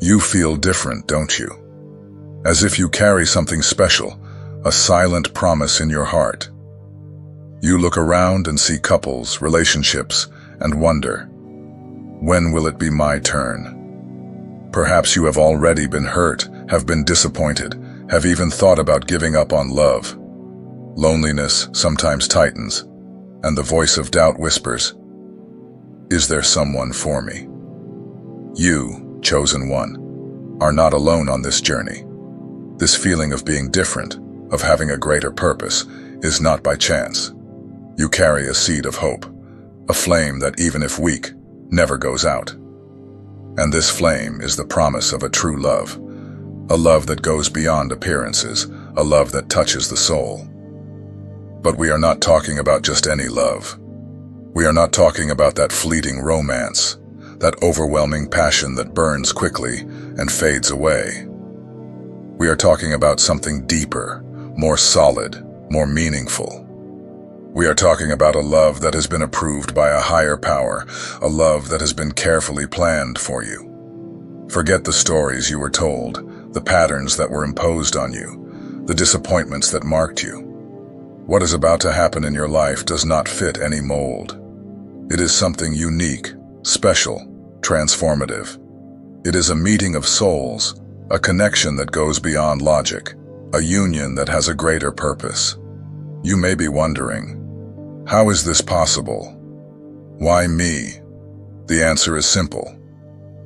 You feel different, don't you? As if you carry something special, a silent promise in your heart. You look around and see couples, relationships, and wonder, when will it be my turn? Perhaps you have already been hurt, have been disappointed, have even thought about giving up on love. Loneliness sometimes tightens, and the voice of doubt whispers, is there someone for me? You, chosen one, are not alone on this journey. This feeling of being different, of having a greater purpose, is not by chance. You carry a seed of hope, a flame that even if weak, never goes out. And this flame is the promise of a true love, a love that goes beyond appearances, a love that touches the soul. But we are not talking about just any love. We are not talking about that fleeting romance, that overwhelming passion that burns quickly and fades away. We are talking about something deeper, more solid, more meaningful. We are talking about a love that has been approved by a higher power, a love that has been carefully planned for you. Forget the stories you were told, the patterns that were imposed on you, the disappointments that marked you. What is about to happen in your life does not fit any mold. It is something unique, special, transformative. It is a meeting of souls, a connection that goes beyond logic, a union that has a greater purpose. You may be wondering, how is this possible? Why me? The answer is simple.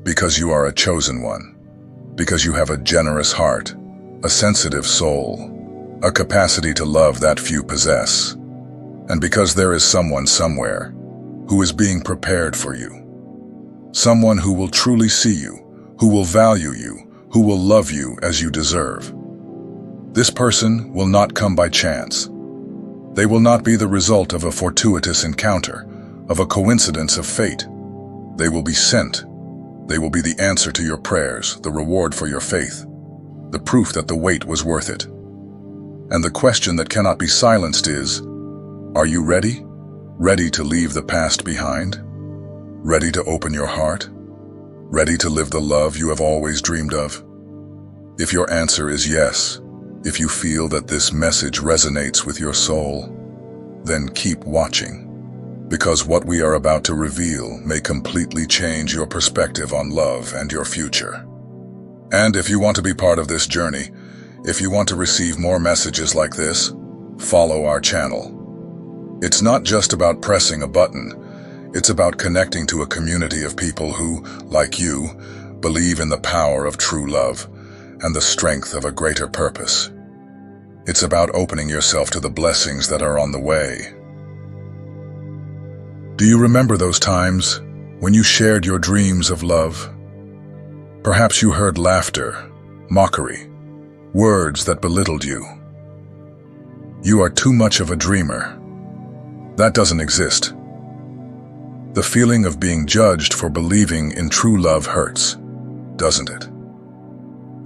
Because you are a chosen one. Because you have a generous heart, a sensitive soul, a capacity to love that few possess. And because there is someone somewhere who is being prepared for you. Someone who will truly see you, who will value you, who will love you as you deserve. This person will not come by chance. They will not be the result of a fortuitous encounter, of a coincidence of fate. They will be sent. They will be the answer to your prayers, the reward for your faith, the proof that the wait was worth it. And the question that cannot be silenced is, are you ready? Ready to leave the past behind? Ready to open your heart? Ready to live the love you have always dreamed of? If your answer is yes, if you feel that this message resonates with your soul, then keep watching, because what we are about to reveal may completely change your perspective on love and your future. And if you want to be part of this journey, if you want to receive more messages like this, follow our channel. It's not just about pressing a button. It's about connecting to a community of people who, like you, believe in the power of true love and the strength of a greater purpose. It's about opening yourself to the blessings that are on the way. Do you remember those times when you shared your dreams of love? Perhaps you heard laughter, mockery, words that belittled you. You are too much of a dreamer. That doesn't exist. The feeling of being judged for believing in true love hurts, doesn't it?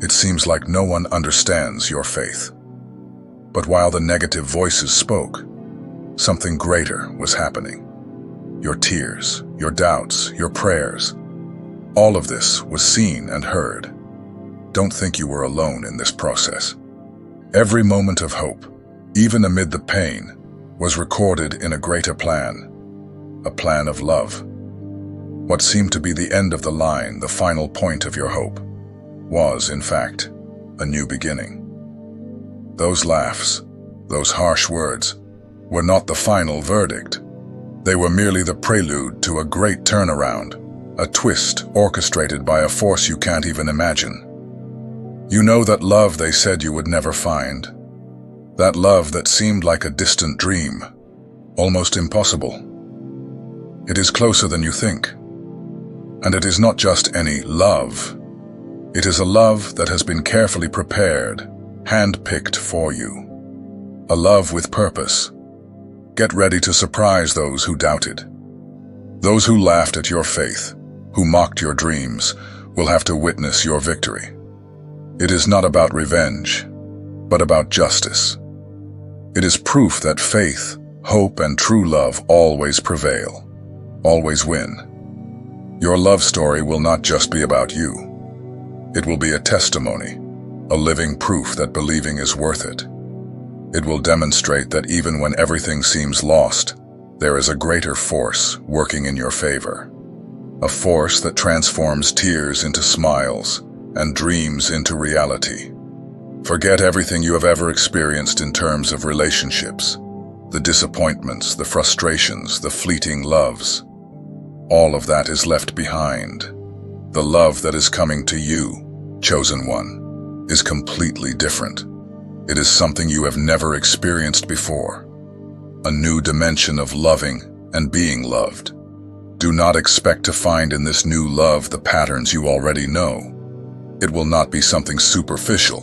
It seems like no one understands your faith. But while the negative voices spoke, something greater was happening. Your tears, your doubts, your prayers, all of this was seen and heard. Don't think you were alone in this process. Every moment of hope, even amid the pain, was recorded in a greater plan, a plan of love. What seemed to be the end of the line, the final point of your hope, was, in fact, a new beginning. Those laughs, those harsh words, were not the final verdict. They were merely the prelude to a great turnaround, a twist orchestrated by a force you can't even imagine. You know that love they said you would never find. That love that seemed like a distant dream, almost impossible. It is closer than you think. And it is not just any love. It is a love that has been carefully prepared, hand-picked for you. A love with purpose. Get ready to surprise those who doubted. Those who laughed at your faith, who mocked your dreams, will have to witness your victory. It is not about revenge, but about justice. It is proof that faith, hope, and true love always prevail, always win. Your love story will not just be about you. It will be a testimony, a living proof that believing is worth it. It will demonstrate that even when everything seems lost, there is a greater force working in your favor. A force that transforms tears into smiles and dreams into reality. Forget everything you have ever experienced in terms of relationships, the disappointments, the frustrations, the fleeting loves. All of that is left behind. The love that is coming to you, chosen one, is completely different. It is something you have never experienced before. A new dimension of loving and being loved. Do not expect to find in this new love the patterns you already know. It will not be something superficial,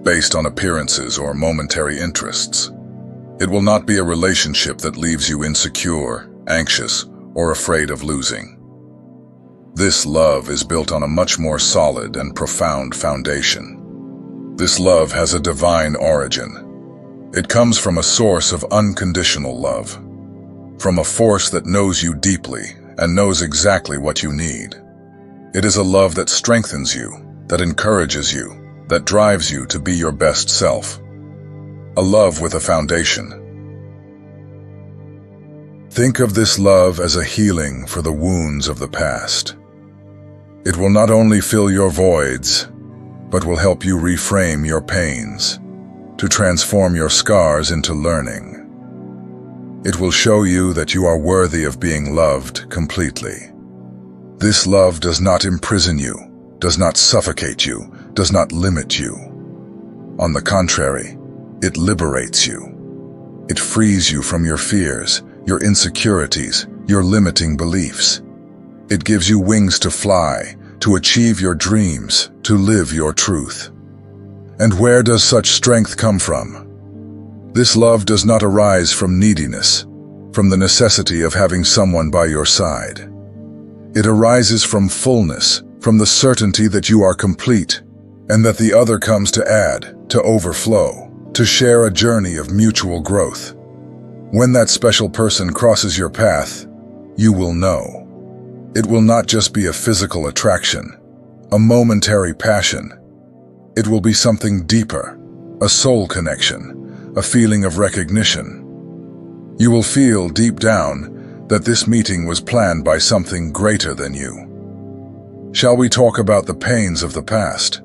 based on appearances or momentary interests. It will not be a relationship that leaves you insecure, anxious, or afraid of losing. This love is built on a much more solid and profound foundation. This love has a divine origin. It comes from a source of unconditional love, from a force that knows you deeply and knows exactly what you need. It is a love that strengthens you, that encourages you, that drives you to be your best self. A love with a foundation. Think of this love as a healing for the wounds of the past. It will not only fill your voids, but will help you reframe your pains, to transform your scars into learning. It will show you that you are worthy of being loved completely. This love does not imprison you, does not suffocate you, does not limit you. On the contrary, it liberates you. It frees you from your fears, your insecurities, your limiting beliefs. It gives you wings to fly, to achieve your dreams, to live your truth. And where does such strength come from? This love does not arise from neediness, from the necessity of having someone by your side. It arises from fullness, from the certainty that you are complete, and that the other comes to add, to overflow, to share a journey of mutual growth. When that special person crosses your path, you will know. It will not just be a physical attraction, a momentary passion. It will be something deeper, a soul connection, a feeling of recognition. You will feel deep down that this meeting was planned by something greater than you. Shall we talk about the pains of the past?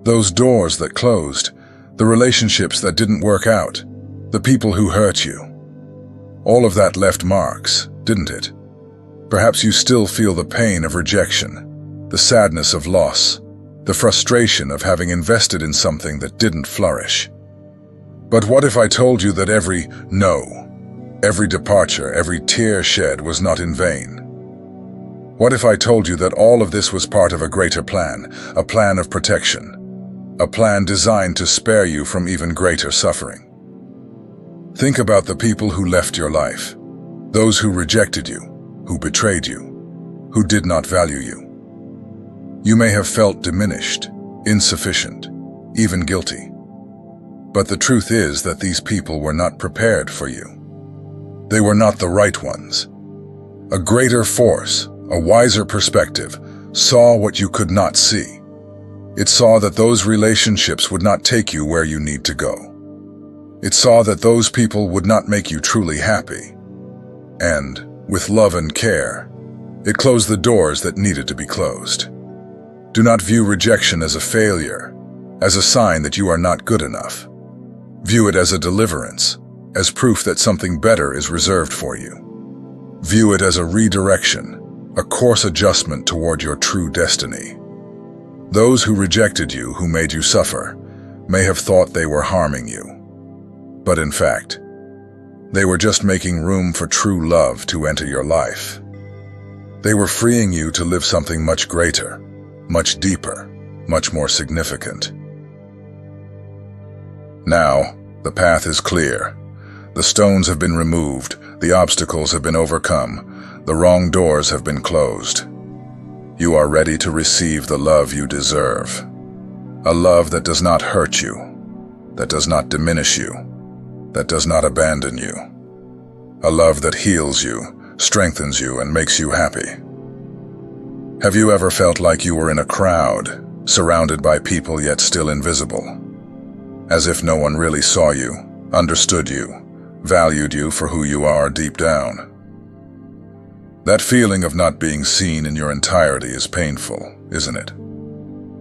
Those doors that closed, the relationships that didn't work out, the people who hurt you. All of that left marks, didn't it? Perhaps you still feel the pain of rejection, the sadness of loss, the frustration of having invested in something that didn't flourish. But what if I told you that every no, every departure, every tear shed was not in vain? What if I told you that all of this was part of a greater plan, a plan of protection, a plan designed to spare you from even greater suffering? Think about the people who left your life, those who rejected you, who betrayed you, who did not value you. You may have felt diminished, insufficient, even guilty. But the truth is that these people were not prepared for you. They were not the right ones. A greater force, a wiser perspective, saw what you could not see. It saw that those relationships would not take you where you need to go. It saw that those people would not make you truly happy. And, with love and care, it closed the doors that needed to be closed. Do not view rejection as a failure, as a sign that you are not good enough. View it as a deliverance, as proof that something better is reserved for you. View it as a redirection, a course adjustment toward your true destiny. Those who rejected you, who made you suffer, may have thought they were harming you. But in fact, they were just making room for true love to enter your life. They were freeing you to live something much greater, much deeper, much more significant. Now, the path is clear. The stones have been removed, the obstacles have been overcome, the wrong doors have been closed. You are ready to receive the love you deserve. A love that does not hurt you, that does not diminish you, that does not abandon you. A love that heals you, strengthens you, and makes you happy. Have you ever felt like you were in a crowd, surrounded by people yet still invisible, as if no one really saw you, understood you, valued you for who you are deep down. That feeling of not being seen in your entirety is painful, isn't it?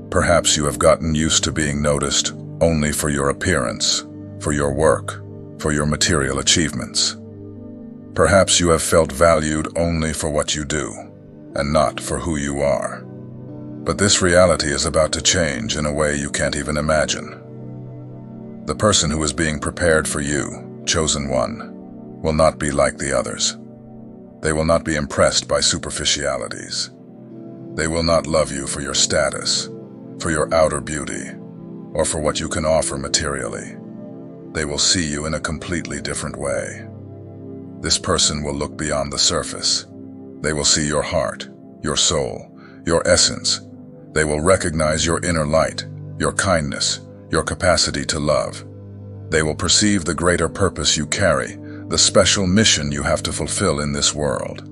Perhaps you have gotten used to being noticed only for your appearance, for your work, for your material achievements. Perhaps you have felt valued only for what you do, and not for who you are. But this reality is about to change in a way you can't even imagine. The person who is being prepared for you, chosen one, will not be like the others. They will not be impressed by superficialities. They will not love you for your status, for your outer beauty, or for what you can offer materially. They will see you in a completely different way. This person will look beyond the surface. They will see your heart, your soul, your essence. They will recognize your inner light, your kindness, your capacity to love. They will perceive the greater purpose you carry, the special mission you have to fulfill in this world.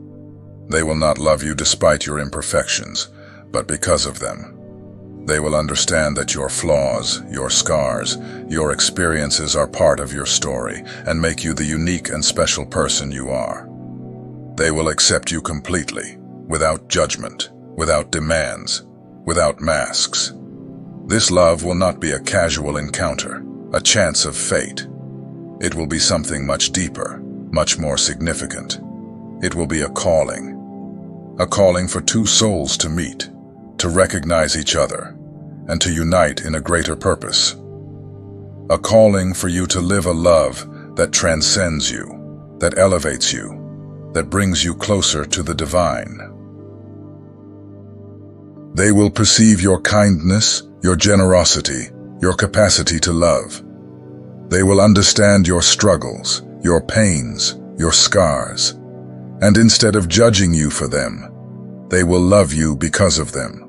They will not love you despite your imperfections, but because of them. They will understand that your flaws, your scars, your experiences are part of your story and make you the unique and special person you are. They will accept you completely, without judgment, without demands, without masks. This love will not be a casual encounter, a chance of fate. It will be something much deeper, much more significant. It will be a calling for two souls to meet, to recognize each other, and to unite in a greater purpose. A calling for you to live a love that transcends you, that elevates you, that brings you closer to the divine. They will perceive your kindness, your generosity, your capacity to love. They will understand your struggles, your pains, your scars, and instead of judging you for them, they will love you because of them.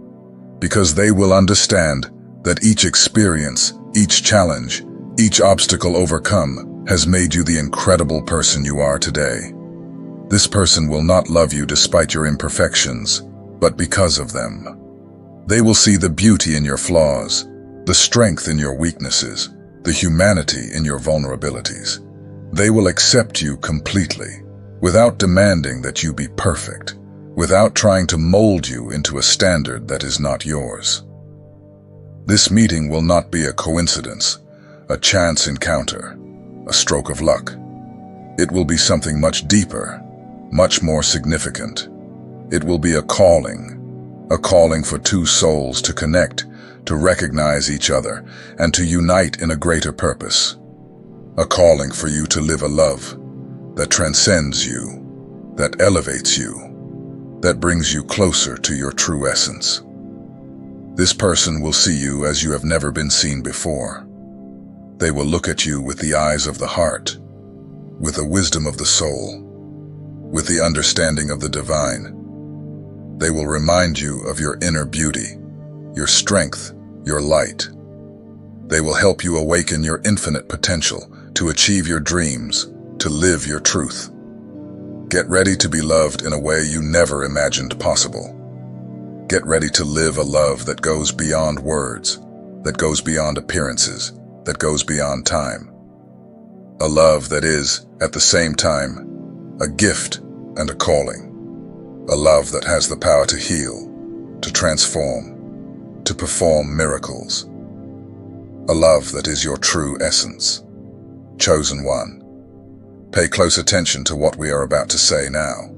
Because they will understand that each experience, each challenge, each obstacle overcome has made you the incredible person you are today. This person will not love you despite your imperfections, but because of them. They will see the beauty in your flaws, the strength in your weaknesses, the humanity in your vulnerabilities. They will accept you completely, without demanding that you be perfect, without trying to mold you into a standard that is not yours. This meeting will not be a coincidence, a chance encounter, a stroke of luck. It will be something much deeper, much more significant. It will be a calling for two souls to connect, to recognize each other, and to unite in a greater purpose. A calling for you to live a love that transcends you, that elevates you, that brings you closer to your true essence. This person will see you as you have never been seen before. They will look at you with the eyes of the heart, with the wisdom of the soul, with the understanding of the divine. They will remind you of your inner beauty, your strength, your light. They will help you awaken your infinite potential to achieve your dreams, to live your truth. Get ready to be loved in a way you never imagined possible. Get ready to live a love that goes beyond words, that goes beyond appearances, that goes beyond time. A love that is, at the same time, a gift and a calling. A love that has the power to heal, to transform, to perform miracles. A love that is your true essence. Chosen one. Pay close attention to what we are about to say now.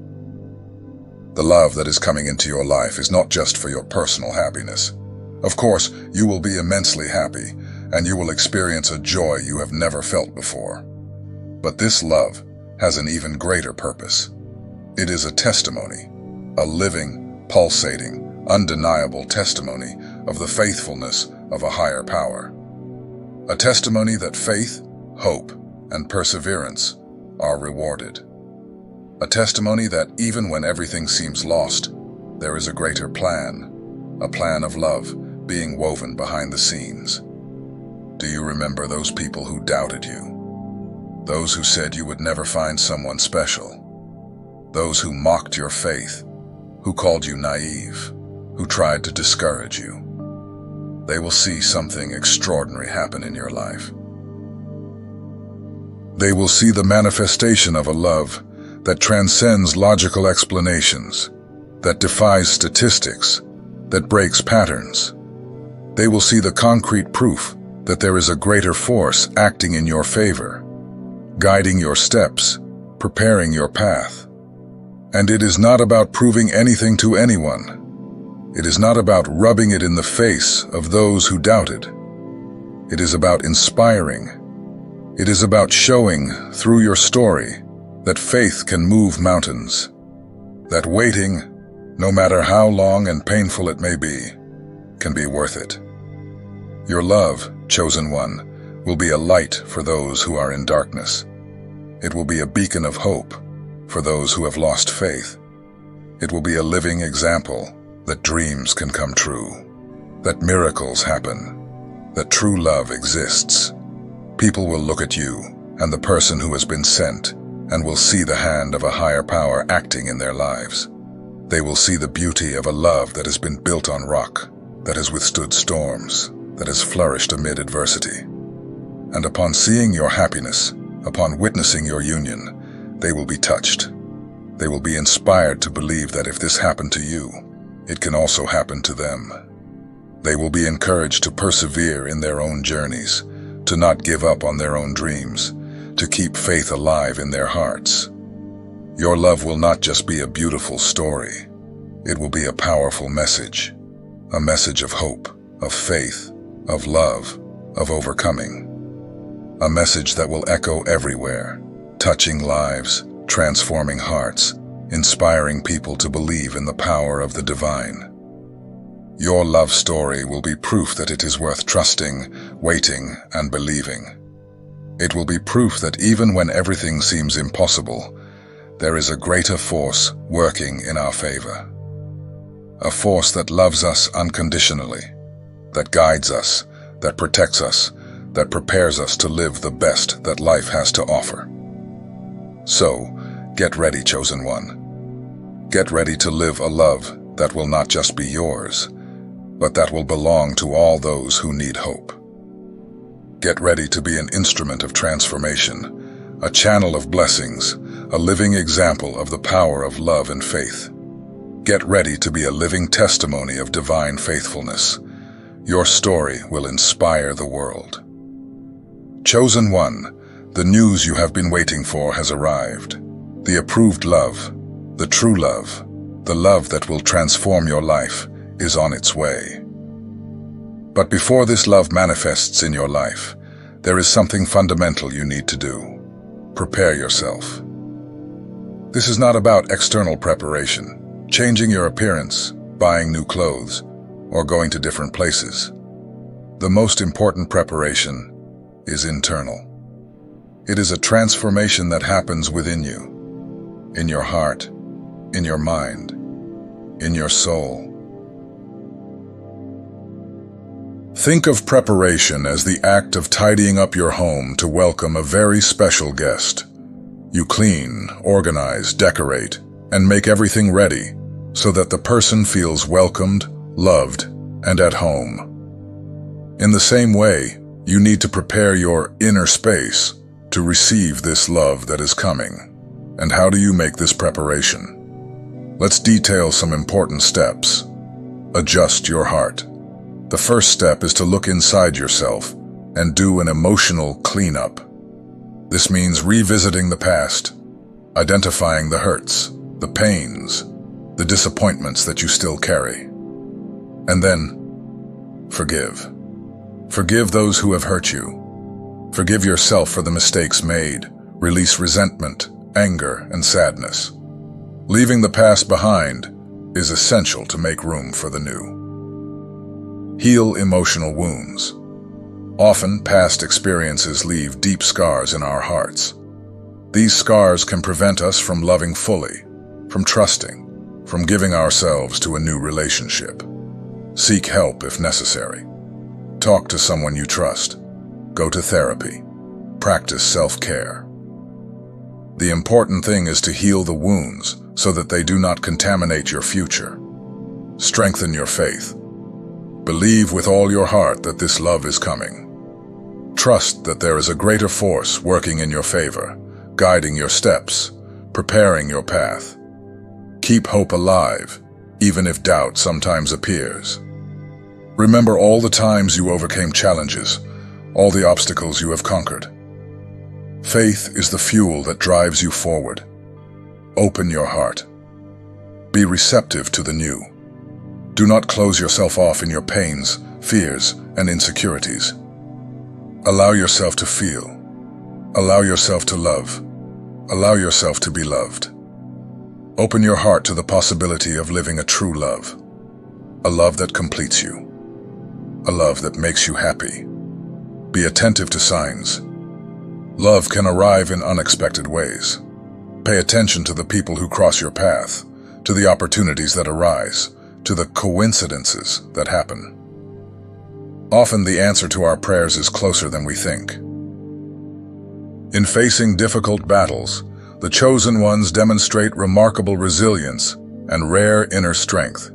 The love that is coming into your life is not just for your personal happiness. Of course, you will be immensely happy, and you will experience a joy you have never felt before. But this love has an even greater purpose. It is a testimony, a living, pulsating, undeniable testimony of the faithfulness of a higher power. A testimony that faith, hope, and perseverance are rewarded. A testimony that even when everything seems lost, there is a greater plan, a plan of love being woven behind the scenes. Do you remember those people who doubted you? Those who said you would never find someone special? Those who mocked your faith, who called you naive, who tried to discourage you? they will see something extraordinary happen in your life. They will see the manifestation of a love that transcends logical explanations, that defies statistics, that breaks patterns. They will see the concrete proof that there is a greater force acting in your favor, guiding your steps, preparing your path. And it is not about proving anything to anyone. It is not about rubbing it in the face of those who doubted. It is about inspiring. It is about showing through your story that faith can move mountains, that waiting, no matter how long and painful it may be, can be worth it. Your love, chosen one, will be a light for those who are in darkness. It will be a beacon of hope for those who have lost faith. It will be a living example that dreams can come true, that miracles happen, that true love exists. People will look at you and the person who has been sent and will see the hand of a higher power acting in their lives. They will see the beauty of a love that has been built on rock, that has withstood storms, that has flourished amid adversity. And upon seeing your happiness, upon witnessing your union, they will be touched. They will be inspired to believe that if this happened to you, it can also happen to them. They will be encouraged to persevere in their own journeys, to not give up on their own dreams, to keep faith alive in their hearts. Your love will not just be a beautiful story. It will be a powerful message, a message of hope, of faith, of love, of overcoming. A message that will echo everywhere, touching lives, transforming hearts, inspiring people to believe in the power of the divine. Your love story will be proof that it is worth trusting, waiting, and believing. It will be proof that even when everything seems impossible, there is a greater force working in our favor. A force that loves us unconditionally, that guides us, that protects us, that prepares us to live the best that life has to offer. So, get ready, chosen one. Get ready to live a love that will not just be yours, but that will belong to all those who need hope. Get ready to be an instrument of transformation, a channel of blessings, a living example of the power of love and faith. Get ready to be a living testimony of divine faithfulness. Your story will inspire the world. Chosen one, the news you have been waiting for has arrived. The approved love, the true love, the love that will transform your life, is on its way. But before this love manifests in your life, there is something fundamental you need to do. Prepare yourself. This is not about external preparation, changing your appearance, buying new clothes, or going to different places. The most important preparation is internal. It is a transformation that happens within you, in your heart, in your mind, in your soul. Think of preparation as the act of tidying up your home to welcome a very special guest. You clean, organize, decorate, and make everything ready so that the person feels welcomed, loved, and at home. In the same way, you need to prepare your inner space to receive this love that is coming. And how do you make this preparation? Let's detail some important steps. Adjust your heart. The first step is to look inside yourself and do an emotional cleanup. This means revisiting the past, identifying the hurts, the pains, the disappointments that you still carry. And then, forgive. Forgive those who have hurt you. Forgive yourself for the mistakes made. Release resentment, anger, and sadness. Leaving the past behind is essential to make room for the new. Heal emotional wounds. Often, past experiences leave deep scars in our hearts. These scars can prevent us from loving fully, from trusting, from giving ourselves to a new relationship. Seek help if necessary. Talk to someone you trust. Go to therapy. Practice self-care. The important thing is to heal the wounds so that they do not contaminate your future. Strengthen your faith. Believe with all your heart that this love is coming. Trust that there is a greater force working in your favor, guiding your steps, preparing your path. Keep hope alive, even if doubt sometimes appears. Remember all the times you overcame challenges, all the obstacles you have conquered. Faith is the fuel that drives you forward. Open your heart. Be receptive to the new. Do not close yourself off in your pains, fears, and insecurities. Allow yourself to feel. Allow yourself to love. Allow yourself to be loved. Open your heart to the possibility of living a true love. A love that completes you. A love that makes you happy. Be attentive to signs. Love can arrive in unexpected ways. Pay attention to the people who cross your path, to the opportunities that arise, to the coincidences that happen. Often the answer to our prayers is closer than we think. In facing difficult battles, the chosen ones demonstrate remarkable resilience and rare inner strength.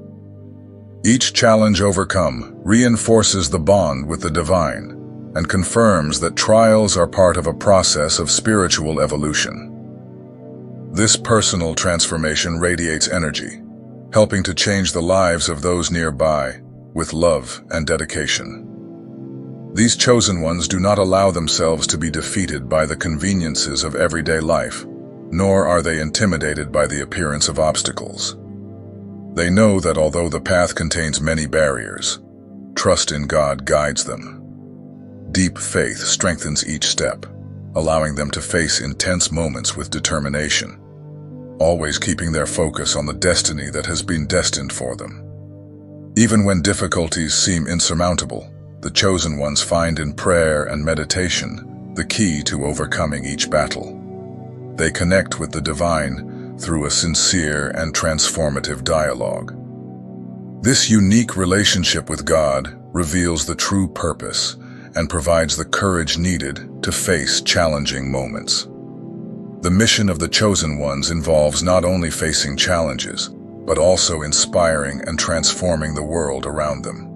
Each challenge overcome reinforces the bond with the divine and confirms that trials are part of a process of spiritual evolution. This personal transformation radiates energy, helping to change the lives of those nearby with love and dedication. These chosen ones do not allow themselves to be defeated by the conveniences of everyday life, nor are they intimidated by the appearance of obstacles. They know that although the path contains many barriers, trust in God guides them. Deep faith strengthens each step, allowing them to face intense moments with determination, always keeping their focus on the destiny that has been destined for them. Even when difficulties seem insurmountable, the chosen ones find in prayer and meditation the key to overcoming each battle. They connect with the divine through a sincere and transformative dialogue. This unique relationship with God reveals the true purpose and provides the courage needed to face challenging moments. The mission of the chosen ones involves not only facing challenges, but also inspiring and transforming the world around them.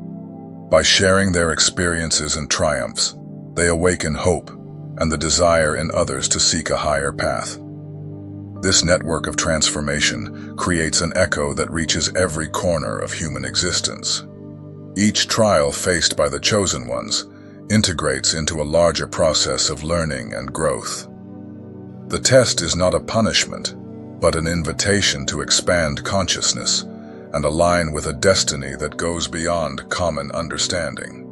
By sharing their experiences and triumphs, they awaken hope and the desire in others to seek a higher path. This network of transformation creates an echo that reaches every corner of human existence. Each trial faced by the chosen ones integrates into a larger process of learning and growth. The test is not a punishment, but an invitation to expand consciousness and align with a destiny that goes beyond common understanding.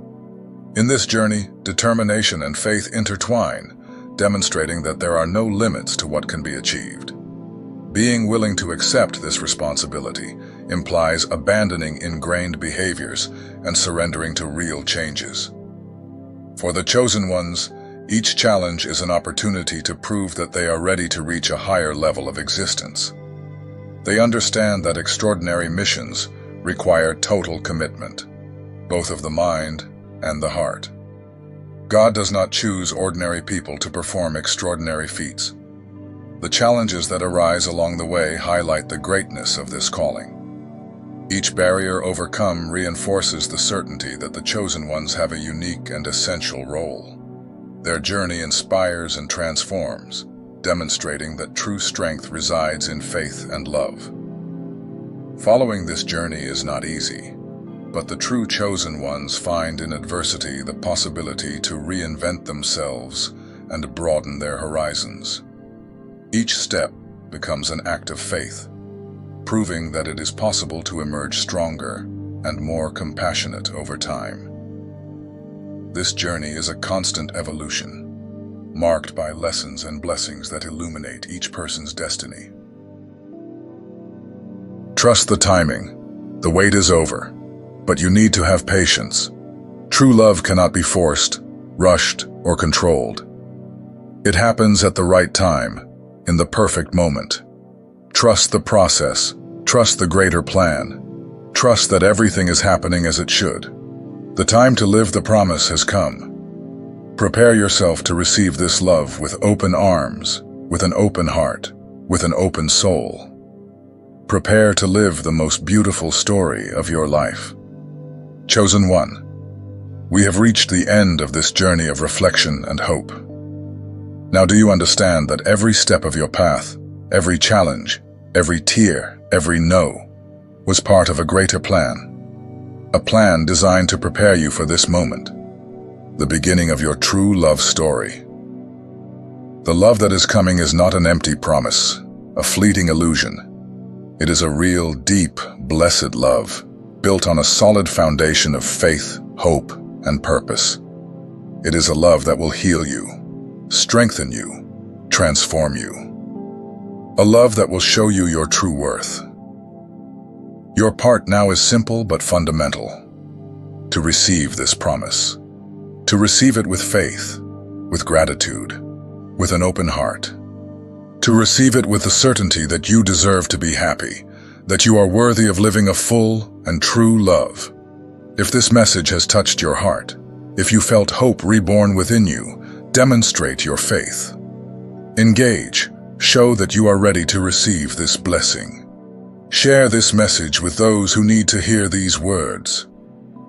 In this journey, determination and faith intertwine, demonstrating that there are no limits to what can be achieved. Being willing to accept this responsibility implies abandoning ingrained behaviors and surrendering to real changes. For the chosen ones, each challenge is an opportunity to prove that they are ready to reach a higher level of existence. They understand that extraordinary missions require total commitment, both of the mind and the heart. God does not choose ordinary people to perform extraordinary feats. The challenges that arise along the way highlight the greatness of this calling. Each barrier overcome reinforces the certainty that the chosen ones have a unique and essential role. Their journey inspires and transforms, demonstrating that true strength resides in faith and love. Following this journey is not easy, but the true chosen ones find in adversity the possibility to reinvent themselves and broaden their horizons. Each step becomes an act of faith, proving that it is possible to emerge stronger and more compassionate over time. This journey is a constant evolution, marked by lessons and blessings that illuminate each person's destiny. Trust the timing. The wait is over, but you need to have patience. True love cannot be forced, rushed, or controlled. It happens at the right time, in the perfect moment. Trust the process. Trust the greater plan. Trust that everything is happening as it should. The time to live the promise has come. Prepare yourself to receive this love with open arms, with an open heart, with an open soul. Prepare to live the most beautiful story of your life. Chosen one, we have reached the end of this journey of reflection and hope. Now do you understand that every step of your path, every challenge, every tear, every no, was part of a greater plan? A plan designed to prepare you for this moment, the beginning of your true love story. The love that is coming is not an empty promise, a fleeting illusion. It is a real, deep, blessed love, built on a solid foundation of faith, hope, and purpose. It is a love that will heal you, strengthen you, transform you. A love that will show you your true worth. Your part now is simple but fundamental. To receive this promise. To receive it with faith, with gratitude, with an open heart. To receive it with the certainty that you deserve to be happy, that you are worthy of living a full and true love. If this message has touched your heart, if you felt hope reborn within you, demonstrate your faith. Engage, show that you are ready to receive this blessing. Share this message with those who need to hear these words.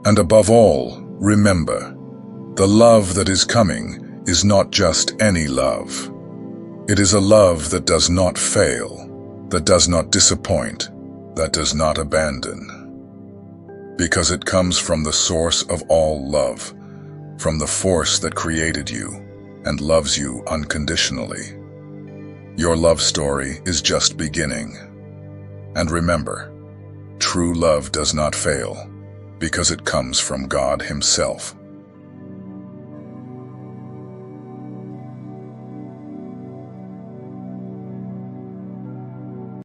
And above all, remember, the love that is coming is not just any love. It is a love that does not fail, that does not disappoint, that does not abandon. Because it comes from the source of all love, from the force that created you and loves you unconditionally. Your love story is just beginning. And remember, true love does not fail because it comes from God Himself.